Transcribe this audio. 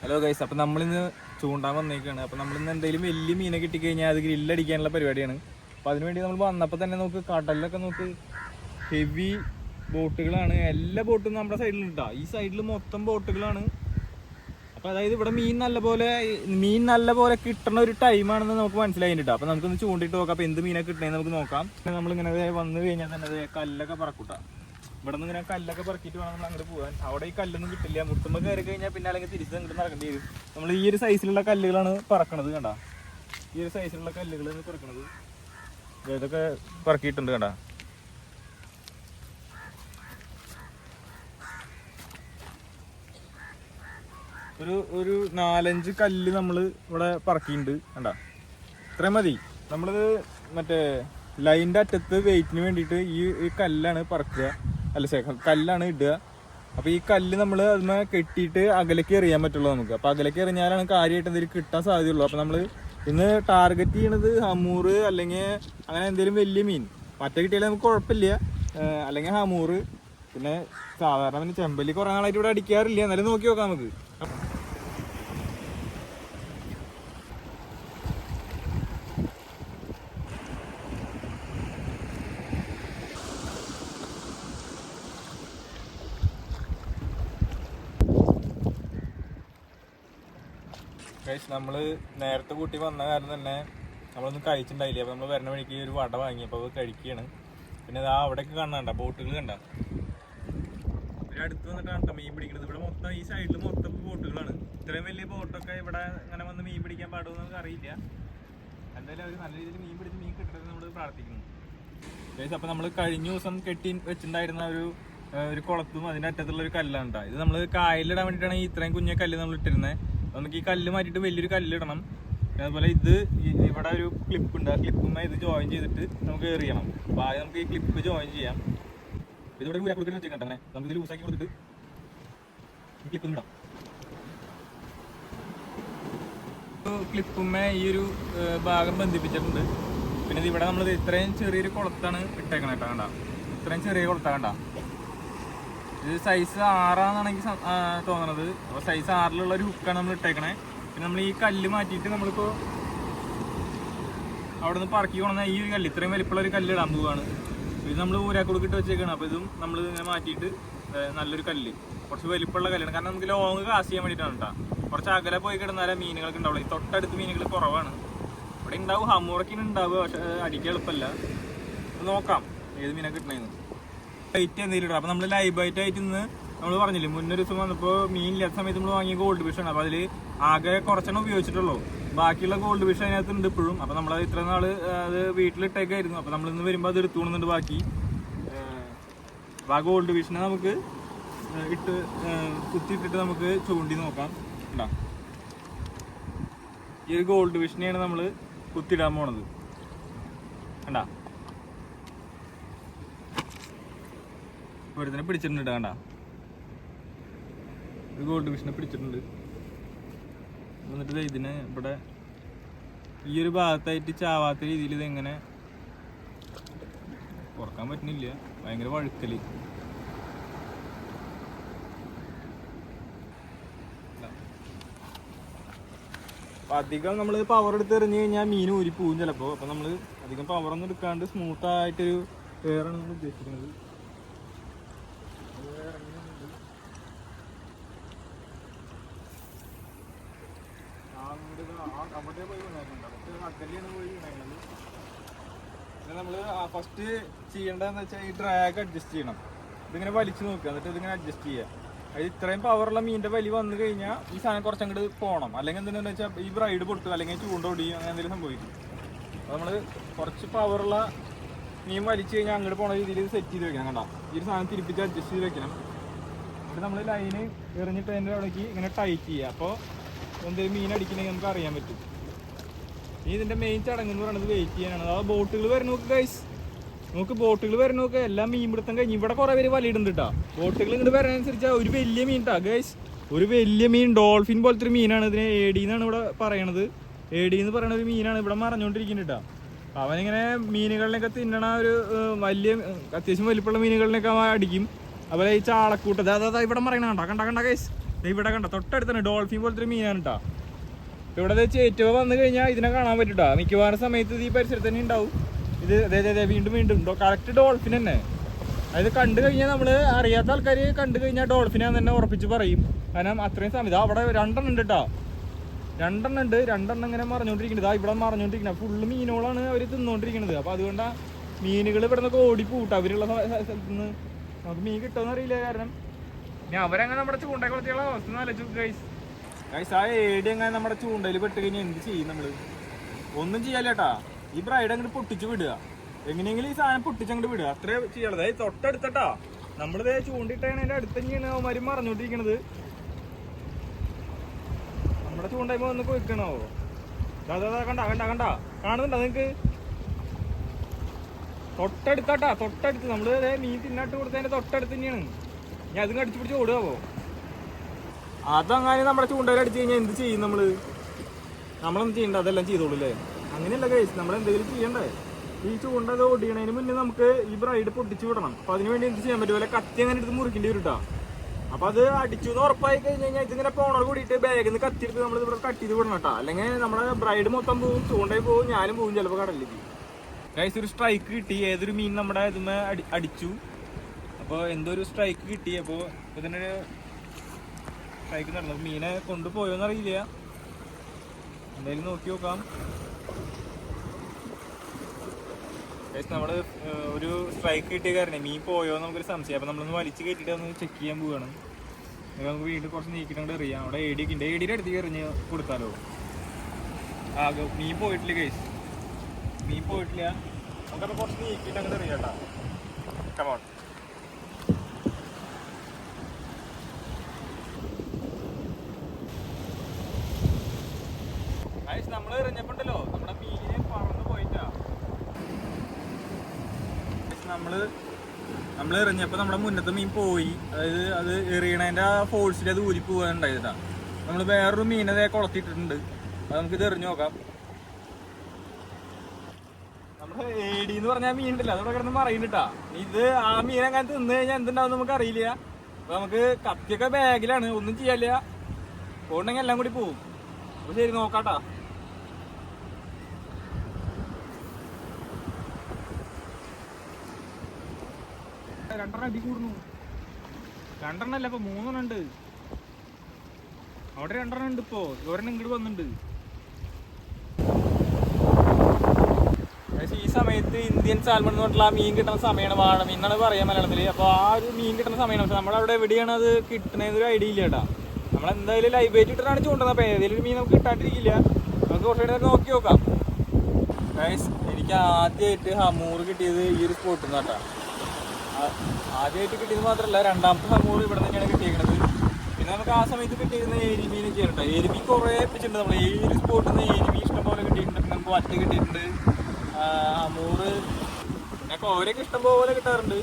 Hello guys, അപ്പം നമ്മളിന്ന് ചൂണ്ടാൻ വന്നേക്കാണ്. അപ്പം നമ്മളിന്ന് എന്തെങ്കിലും വലിയ മീനെ കിട്ടിക്കഴിഞ്ഞാൽ അത് ഗ്രില്ലടിക്കാനുള്ള പരിപാടിയാണ്. അപ്പം അതിനുവേണ്ടി നമ്മൾ വന്നപ്പോൾ തന്നെ നമുക്ക് കടലിലൊക്കെ നമുക്ക് ഹെവി ബോട്ടുകളാണ്. എല്ലാ ബോട്ടും നമ്മുടെ സൈഡിലുണ്ടാ. ഈ സൈഡിൽ മൊത്തം ബോട്ടുകളാണ്. അപ്പം അതായത് ഇവിടെ മീൻ നല്ലപോലെ കിട്ടുന്ന ഒരു ടൈമാണെന്ന് നമുക്ക് മനസ്സിലായിട്ടാ. അപ്പം നമുക്കൊന്ന് ചൂണ്ടിട്ട് നോക്കാം. അപ്പം എന്ത് മീനൊക്കെ കിട്ടണേന്ന് നമുക്ക് നോക്കാം. നമ്മളിങ്ങനെ വന്നു കഴിഞ്ഞാൽ തന്നെ കല്ലൊക്കെ പറക്കൂട്ടാ. ഇവിടെ നിന്ന് ഇങ്ങനെ കല്ലൊക്കെ പറക്കിയിട്ട് വേണം നമ്മൾ അങ്ങോട്ട് പോകാൻ. അവിടെ ഈ കല്ലൊന്നും കിട്ടില്ല. മുട്ടുമ്പോൾ കയറി കഴിഞ്ഞാൽ പിന്നെ അല്ലെങ്കിൽ തിരിച്ച് അങ്ങോട്ട് നടക്കേണ്ടി വരും. നമ്മൾ ഈ ഒരു സൈസിലുള്ള കല്ലുകളാണ് പറക്കണത്. കണ്ടാ, ഈ ഒരു സൈസിലുള്ള കല്ലുകളാണ് പറക്കണത്. ഇതൊക്കെ പറക്കിയിട്ടുണ്ട്. കണ്ടാ, ഒരു 4-5 കല്ല് നമ്മൾ ഇവിടെ പറക്കിയിട്ടുണ്ട്. കണ്ടാ, ഇത്രയും മതി. നമ്മളിത് മറ്റേ ലൈൻ്റെ അറ്റത്ത് വെയിറ്റിന് വേണ്ടിയിട്ട് ഈ കല്ലാണ് പറക്കുക, കല്ലാണ് ഇടുക. അപ്പോൾ ഈ കല്ല് നമ്മൾ അതിന് കെട്ടിയിട്ട് അകലേക്ക് എറിയാൻ പറ്റുള്ളൂ നമുക്ക്. അപ്പോൾ അകലേക്ക് എറിഞ്ഞാലാണ് കാര്യമായിട്ട് എന്തെങ്കിലും കിട്ടാൻ സാധ്യതയുള്ളൂ. അപ്പോൾ നമ്മൾ ഇന്ന് ടാർഗറ്റ് ചെയ്യണത് ഹമൂർ അല്ലെങ്കിൽ അങ്ങനെ എന്തെങ്കിലും വലിയ മീൻ. മറ്റേ കിട്ടിയാലും നമുക്ക് കുഴപ്പമില്ല. അല്ലെങ്കിൽ ഹമൂർ, പിന്നെ സാധാരണ പിന്നെ ചെമ്പല്ലി കുറേ നാളായിട്ട് ഇവിടെ അടിക്കാറില്ല. എന്നാലും നോക്കി നോക്കാം നമുക്ക്. ഗൈസ്, നമ്മൾ നേരത്തെ കൂട്ടി വന്ന കാരണം തന്നെ നമ്മളൊന്നും കഴിച്ചിട്ടുണ്ടായില്ല. അപ്പോൾ നമ്മൾ വരുന്ന വഴിക്ക് ഒരു വട വാങ്ങി. അപ്പോൾ അത് കഴിക്കുകയാണ്. പിന്നെ അത് അവിടെയൊക്കെ കാണണ്ട ബോട്ടുകൾ കണ്ട, ഒരു അടുത്ത് വന്നിട്ടാണ് കേട്ടോ മീൻ പിടിക്കുന്നത്. ഇവിടെ മൊത്തം ഈ സൈഡിൽ മൊത്തം ബോട്ടുകളാണ്. ഇത്രയും വലിയ ബോട്ടൊക്കെ ഇവിടെ അങ്ങനെ വന്ന് മീൻ പിടിക്കാൻ പാടുമെന്ന് നമുക്ക് അറിയില്ല. എന്തായാലും അവർ നല്ല രീതിയിൽ മീൻ പിടിച്ച് മീൻ കിട്ടണമെന്ന് നമ്മൾ പ്രാർത്ഥിക്കുന്നു. ഗൈസ്, അപ്പോൾ നമ്മൾ കഴിഞ്ഞ ദിവസം കെട്ടി വെച്ചിട്ടുണ്ടായിരുന്ന ഒരു കുളത്തും അതിൻ്റെ അറ്റത്തുള്ള ഒരു കല്ലാണ് കേട്ടോ. ഇത് നമ്മൾ കായലിടാൻ വേണ്ടിയിട്ടാണ് ഈ ഇത്രയും കുഞ്ഞ കല്ല് നമ്മൾ ഇട്ടിരുന്നത്. നമുക്ക് ഈ കല്ല് മാറ്റിയിട്ട് വലിയൊരു കല്ലിടണം. അതുപോലെ ഇവിടെ ഒരു ക്ലിപ്പ് ഉണ്ട്. ആ ക്ലിപ്പുമായി ഇത് ജോയിൻ ചെയ്തിട്ട് നമുക്ക് എറിയണം. അപ്പോൾ ആദ്യം നമുക്ക് ഈ ക്ലിപ്പ് ജോയിൻ ചെയ്യാം. ഇതിവിടെ ഊരാ കൊടുക്കുന്ന വെച്ചിട്ടുണ്ട്. അങ്ങനെ നമുക്ക് ഇത് ലൂസാക്കി കൊടുത്തിട്ട് ഈ ക്ലിപ്പ് ഇടാം. ക്ലിപ്പുമ്മേ ഈ ഒരു ഭാഗം ബന്ധിപ്പിച്ചിട്ടുണ്ട്. പിന്നെ ഇവിടെ നമ്മൾ ഇത്രയും ചെറിയൊരു കുളത്താണ് ഇട്ടേക്കണം കേട്ടോ. കണ്ട, ഇത്രയും ചെറിയ കുളത്താണ്. കണ്ട, ഇത് സൈസ് 6 എനിക്ക് തോന്നണത്. അപ്പോൾ സൈസ് 6 ഒരു ഹുക്കാണ് നമ്മൾ ഇട്ടേക്കണേ. പിന്നെ നമ്മൾ ഈ കല്ല് മാറ്റിയിട്ട് നമ്മളിപ്പോൾ അവിടെ നിന്ന് പറക്കി കൊണ്ടുവന്ന ഈ ഒരു കല്ല്, ഇത്രയും വലിപ്പമുള്ള ഒരു കല്ല് ഇടാൻ പോവുകയാണ്. ഇത് നമ്മൾ ഊരാക്കുടുക്കിട്ട് വെച്ചേക്കാണ്. അപ്പോൾ ഇതും നമ്മൾ ഇങ്ങനെ മാറ്റിയിട്ട് നല്ലൊരു കല്ല്, കുറച്ച് വലിപ്പമുള്ള കല്ലാണ്. കാരണം നമുക്ക് ലോങ് കാസ്റ്റ് ചെയ്യാൻ വേണ്ടിയിട്ടാണ് കേട്ടോ. കുറച്ച് അകലെ പോയി കിടന്നാലേ മീനുകൾക്ക് ഉണ്ടാവുള്ളൂ. ഈ തൊട്ടടുത്ത് മീനുകൾ കുറവാണ്. ഇവിടെ ഉണ്ടാവും, ഹമ്മൂറൊക്കെ ഉണ്ടാവുക, പക്ഷെ അടിക്കാൻ എളുപ്പമല്ല. നോക്കാം ഏത് മീനൊക്കെ കിട്ടണേന്ന്. ലൈറ്റ് എന്തെങ്കിലും ഇടാം. അപ്പോൾ നമ്മൾ ലൈവ് ബൈറ്റ് ആയിട്ട് ഇന്ന് നമ്മൾ പറഞ്ഞില്ലേ, മുന്നൊരു ദിവസം വന്നപ്പോൾ മീൻ ഇല്ലാത്ത സമയത്ത് നമ്മൾ വാങ്ങിയ ഗോൾഡ് ഫിഷാണ്. അപ്പോൾ അതിൽ ആകെ കുറച്ചെണ്ണം ഉപയോഗിച്ചിട്ടുള്ളൂ. ബാക്കിയുള്ള ഗോൾഡ് ഫിഷ് അതിനകത്ത് ഉണ്ട് ഇപ്പോഴും. അപ്പോൾ നമ്മളത് ഇത്ര നാൾ അത് വീട്ടിലിട്ടേക്കായിരുന്നു. അപ്പോൾ നമ്മളിന്ന് വരുമ്പോൾ അത് എടുത്തു കൊണ്ടുണ്ട് ബാക്കി. അപ്പോൾ ആ ഗോൾഡ് ഫിഷിനെ നമുക്ക് കുത്തിയിട്ടിട്ട് നമുക്ക് ചൂണ്ടി നോക്കാം. ഉണ്ടാ, ഈ ഒരു ഗോൾഡ് ഫിഷിനെയാണ് നമ്മൾ കുത്തിയിടാൻ പോണത്. കണ്ടാ, ഒരുത്തിനെ പിടിച്ചിട്ടുണ്ട്. കണ്ട, ഒരു ഗോൾഡ് ഫിഷിനെ പിടിച്ചിട്ടുണ്ട്. എന്നിട്ട് ഇതിനെ ഇവിടെ ഈ ഒരു ഭാഗത്തായിട്ട് ചാവാത്ത രീതിയിൽ ഇതെങ്ങനെ കുറക്കാൻ പറ്റുന്നില്ല. ഭയങ്കര വഴുക്കല്. അപ്പം അധികം നമ്മൾ പവർ എടുത്ത് എറിഞ്ഞു കഴിഞ്ഞാൽ മീൻ ഊരി പോവും ചിലപ്പോൾ. അപ്പം നമ്മൾ അധികം പവറൊന്നും എടുക്കാണ്ട് സ്മൂത്തായിട്ടൊരു എയറാണ് നമ്മൾ ഉദ്ദേശിക്കുന്നത്. അവിടെ പോയി അക്കല്ലാണ് പോയി വീണത്. പിന്നെ നമ്മൾ ഫസ്റ്റ് ചെയ്യേണ്ടതെന്ന് വെച്ചാൽ ഈ ഡ്രാഗ് അഡ്ജസ്റ്റ് ചെയ്യണം. ഇതിങ്ങനെ വലിച്ചു നോക്കുക, എന്നിട്ട് ഇതിങ്ങനെ അഡ്ജസ്റ്റ് ചെയ്യുക. അത് ഇത്രയും പവറുള്ള മീനിൻ്റെ വലി വന്നു കഴിഞ്ഞാൽ ഈ സാധനം കുറച്ചങ്ങോട്ട് പോകണം. അല്ലെങ്കിൽ എന്തെന്ന് വെച്ചാൽ ഈ ബ്രൈഡ് പൊട്ടുക, അല്ലെങ്കിൽ ചൂണ്ട ഒടിയും, അങ്ങനെ എന്തെങ്കിലും സംഭവിക്കും. അപ്പോൾ നമ്മൾ കുറച്ച് പവറുള്ള മീൻ വലിച്ചു കഴിഞ്ഞാൽ അങ്ങോട്ട് പോണ രീതിയിൽ സെറ്റ് ചെയ്ത് വെക്കണം. കണ്ട, ഈ ഒരു സാധനം തിരിപ്പിച്ച് അഡ്ജസ്റ്റ് ചെയ്ത് വെക്കണം. എന്നിട്ട് നമ്മൾ ലൈന് എറിഞ്ഞിട്ട് അതിൻ്റെ അവിടേക്ക് ഇങ്ങനെ ടൈറ്റ് ചെയ്യുക. അപ്പോൾ എന്തെങ്കിലും മീൻ അടിക്കണമെങ്കിൽ നമുക്ക് അറിയാൻ പറ്റും. ഇനി ഇതിൻ്റെ മെയിൻ ചടങ്ങ് എന്ന് പറയുന്നത് വെയിറ്റ് ചെയ്യാനാണ്. അതായത് ബോട്ടുകൾ വരണം നോക്ക് ഗൈസ്, നമുക്ക് ബോട്ടുകൾ വരണം നോക്കുക. എല്ലാം മീൻ പിടുത്തം കഴിഞ്ഞ് ഇവിടെ കുറേ പേര് വലിയിടുന്നുണ്ട് കേട്ടോ. ബോട്ടുകൾ ഇങ്ങോട്ട് വരാനനുസരിച്ച് ഒരു വലിയ മീൻ കേട്ടോ ഗൈസ്, ഒരു വലിയ മീൻ, ഡോൾഫിൻ പോലത്തെ ഒരു മീനാണ്. ഇതിനെ AD എന്നാണ് ഇവിടെ പറയണത്. AD എന്ന് പറയുന്ന ഒരു മീനാണ് ഇവിടെ മറഞ്ഞുകൊണ്ടിരിക്കുന്നത് കേട്ടോ. അവനിങ്ങനെ മീനുകളിനൊക്കെ തിന്നണ ഒരു വലിയ അത്യാവശ്യം വലിപ്പമുള്ള മീനുകളിനൊക്കെ അവൻ അടിക്കും. അതുപോലെ ഈ ചാളക്കൂട്ടത് അതാ ഇവിടെ പറയണ കണ്ട ഗൈസ്, ഇവിടെ കണ്ട തൊട്ടടുത്താണ് ഡോൾഫിൻ പോലത്തെ ഒരു മീനാണ് കേട്ടോ. ഇവിടെ ചേറ്റുവ വന്നു കഴിഞ്ഞാൽ ഇതിനെ കാണാൻ പറ്റൂട്ടാ. മിക്കവാറും സമയത്ത് ഈ പരിസരത്ത് തന്നെ ഉണ്ടാവും. ഇത് അതെ വീണ്ടും വീണ്ടും കറക്റ്റ് ഡോൾഫിൻ തന്നെ. അത് കണ്ടു കഴിഞ്ഞാൽ നമ്മൾ അറിയാത്ത ആൾക്കാർ കണ്ടു കഴിഞ്ഞാൽ ഡോൾഫിനാന്ന് തന്നെ ഉറപ്പിച്ച് പറയും. കാരണം അത്രയും സമയം അവിടെ 2 എണ്ണം ഉണ്ട് കേട്ടോ. 2 എണ്ണം ഉണ്ട്. 2 എണ്ണം ഇങ്ങനെ മറിഞ്ഞോണ്ടിരിക്കുന്നത്. ഇവിടെ മറിഞ്ഞോണ്ടിരിക്കുന്നത് ഫുള്ള് മീനുകളാണ് അവർ തിന്നുകൊണ്ടിരിക്കുന്നത്. അപ്പോൾ അതുകൊണ്ടാ മീനുകൾ ഇവിടെ നിന്നൊക്കെ ഓടിപ്പോട്ടെ. അവരുള്ള സ്ഥലത്ത് നിന്ന് നമുക്ക് മീൻ കിട്ടുമെന്ന് അറിയില്ല. കാരണം ഞാൻ അവരങ്ങനെ നമ്മുടെ ചൂണ്ട കുളത്തിയുള്ള അവസ്ഥ ആലോചിച്ചു ഗൈസ്. ആ ഏടി അങ്ങനെ നമ്മുടെ ചൂണ്ടയിൽ പെട്ട് കഴിഞ്ഞാൽ എന്ത് ചെയ്യും നമ്മൾ? ഒന്നും ചെയ്യാല്ലേട്ടാ. ഈ ബ്രൈഡ് അങ്ങോട്ട് പൊട്ടിച്ച് വിടുക. എങ്ങനെയെങ്കിലും ഈ സാധനം പൊട്ടിച്ചങ്ങോട്ട് വിടുക. അത്രേ ചെയ്യാനുള്ളത്. അതായത് തൊട്ടടുത്തട്ടാ നമ്മളിത് ചൂണ്ടിട്ടതിൻ്റെ അടുത്ത് തന്നെയാണ് അവന്മാർ മറിഞ്ഞോണ്ടിരിക്കണത്. നമ്മുടെ ചൂണ്ടയുമ്പോൾ വന്ന് കൊയ്ക്കണോ? കണ്ട കാണുന്നുണ്ടോ നിങ്ങക്ക്? തൊട്ടടുത്താട്ടാ, തൊട്ടടുത്ത് നമ്മള് മീൻ തിന്നാട്ട് കൊടുത്തതിന്റെ തൊട്ടടുത്ത് തന്നെയാണ്. ഞാൻ അതും കടിച്ചു പിടിച്ച് ഓടുകയോ? അതങ്ങനെ നമ്മുടെ ചൂണ്ടയിൽ അടിച്ചു കഴിഞ്ഞാൽ എന്ത് ചെയ്യും നമ്മള്? നമ്മളൊന്നും ചെയ്യണ്ട, അതെല്ലാം ചെയ്തോളൂ അല്ലേ? അങ്ങനെയല്ല കേസ്, നമ്മളെന്തെങ്കിലും ചെയ്യണ്ടേ? ഈ ചൂണ്ട ഓടിക്കണതിന് മുന്നേ നമുക്ക് ഈ ബ്രൈഡ് പൊട്ടിച്ചു വിടണം. അപ്പൊ അതിനുവേണ്ടി എന്ത് ചെയ്യാൻ പറ്റും? കത്തി അങ്ങനെ എടുത്ത് മുറിക്കേണ്ടി വരും. അപ്പൊ അത് അടിച്ചു എന്ന് ഉറപ്പായി കഴിഞ്ഞ് കഴിഞ്ഞാൽ ഇതിങ്ങനെ പോണോട് കൂടിയിട്ട് ബാഗിൽ നിന്ന് കത്തിയെടുത്ത് നമ്മൾ ഇവിടെ കട്ട് ചെയ്ത് വിടണം കേട്ടോ. അല്ലെങ്കിൽ നമ്മുടെ ബ്രൈഡ് മൊത്തം പോവും, ചൂണ്ടയിൽ പോവും, ഞാനും പോവും ചിലപ്പോൾ കടലിലേക്ക്. ഗൈസ് ഒരു സ്ട്രൈക്ക് കിട്ടി. ഏതൊരു മീൻ നമ്മുടെ ഇതുമേ അടിച്ചു. അപ്പോൾ എന്തോ ഒരു സ്ട്രൈക്ക് കിട്ടി. അപ്പോൾ ഇതിനൊരു സ്ട്രൈക്ക് നടന്നു. മീനെ കൊണ്ടുപോയോന്ന് അറിയില്ല. എന്തായാലും നോക്കി നോക്കാം. ഗൈസ് നമ്മൾ ഒരു സ്ട്രൈക്ക് കിട്ടിയ കാരണം മീൻ പോയോ നമുക്കൊരു സംശയം. അപ്പോൾ നമ്മളൊന്ന് വലിച്ച് കയറ്റിയിട്ട് ഒന്ന് ചെക്ക് ചെയ്യാൻ പോവുകയാണ്. നമുക്ക് വീണ്ടും കുറച്ച് നീക്കിയിട്ട് എറിയാം. അവിടെ ഏടിയൊക്കെ ഉണ്ട്. ഏടിയുടെ അടുത്തേക്ക് എറിഞ്ഞ് കൊടുത്താലോ? മീൻ പോയിട്ടില്ല ഗൈസ്, മീൻ പോയിട്ടില്ല. നമുക്കപ്പോൾ കുറച്ച് നീക്കിയിട്ട് അങ്ങോട്ട് എറിയാം കേട്ടോ. കമോൺ. ഗൈസ് നമ്മൾ എറിഞ്ഞപ്പോണ്ടല്ലോ നമ്മുടെ മീനെ പറന്ന് പോയിട്ടാ. നമ്മൾ എറിഞ്ഞപ്പോൾ നമ്മുടെ മുന്നത്തെ മീൻ പോയി. അതായത് അത് എറിയണതിൻ്റെ ഫോഴ്സിൽ അത് ഊരി പോകാനുണ്ടായതാ. നമ്മൾ വേറൊരു മീനതേ കുളത്തിയിട്ടുണ്ട്. അത് നമുക്കിത് എറിഞ്ഞു നോക്കാം. നമ്മുടെ ഏടി എന്ന് പറഞ്ഞാൽ മീൻ ഉണ്ടല്ലോ, അതോടെ കിടന്ന് മറിയുന്നുട്ടാ. ഇത് ആ മീൻ അങ്ങനെ തിന്നു കഴിഞ്ഞാൽ എന്തുണ്ടാവും നമുക്ക് അറിയില്ല. അപ്പൊ നമുക്ക് കത്തിയൊക്കെ ബാഗിലാണ്, ഒന്നും ചെയ്യാല്ല. പോകണമെങ്കിൽ എല്ലാം കൂടി പോവും. അപ്പൊ ശരി, നോക്കാട്ടാ. രണ്ടെണ്ണം അടി കൂടുന്നു. 2 എണ്ണല്ല, ഇപ്പൊ 3 എണ്ണം ഉണ്ട്. അവിടെ 2 എണ്ണം ഉണ്ട്. ഇപ്പോ ഒരെണ്ണം ഇങ്ങോട്ട് വന്നിട്ടുണ്ട്. ഈ സമയത്ത് ഇന്ത്യൻ സാൽമൺ എന്ന് പറഞ്ഞിട്ടുള്ള മീൻ കിട്ടുന്ന സമയമാണ്. വാഴമീൻ എന്നാണ് പറയാം മലയാളത്തിൽ. അപ്പോൾ ആ ഒരു മീൻ കിട്ടുന്ന സമയമാണ്. പക്ഷെ നമ്മളവിടെ എവിടെയാണ് അത് കിട്ടണതൊരു ഐഡിയ ഇല്ല കേട്ടോ. നമ്മളെന്തായാലും ലൈവ് ബൈറ്റ് ഇട്ടിട്ടാണ് ചൂണ്ടുന്നത്. അപ്പോൾ ഏതെങ്കിലും ഒരു മീൻ നമുക്ക് കിട്ടാണ്ടിരിക്കില്ല. നമുക്ക് കുറച്ചുകൂടെ നോക്കി നോക്കാം. ഗൈസ് എനിക്ക് ആദ്യമായിട്ട് ഹമൂർ കിട്ടിയത് ഈ ഒരു സ്പോട്ടിൽ നിന്ന് കേട്ടോ. ആദ്യമായിട്ട് കിട്ടിയത് മാത്രമല്ല, രണ്ടാമത്തെ ഹമൂർ ഇവിടെ തന്നെയാണ് കിട്ടിയിരിക്കുന്നത്. പിന്നെ നമുക്ക് ആ സമയത്ത് കിട്ടിയിരുന്ന എരിമീനൊക്കെ കേട്ടോ. എരിമീൻ കുറേ പിടിച്ചിട്ടുണ്ട്. നമ്മൾ ഈ ഒരു സ്പോട്ടിൽ നിന്ന് എരിമീൻ ഇഷ്ടം പോലെ കിട്ടിയിട്ടുണ്ട്. നമുക്ക് വറ്റ് കിട്ടിയിട്ടുണ്ട്, ഹമൂർ, പിന്നെ കോരയൊക്കെ ഇഷ്ടം പോലെ കിട്ടാറുണ്ട്.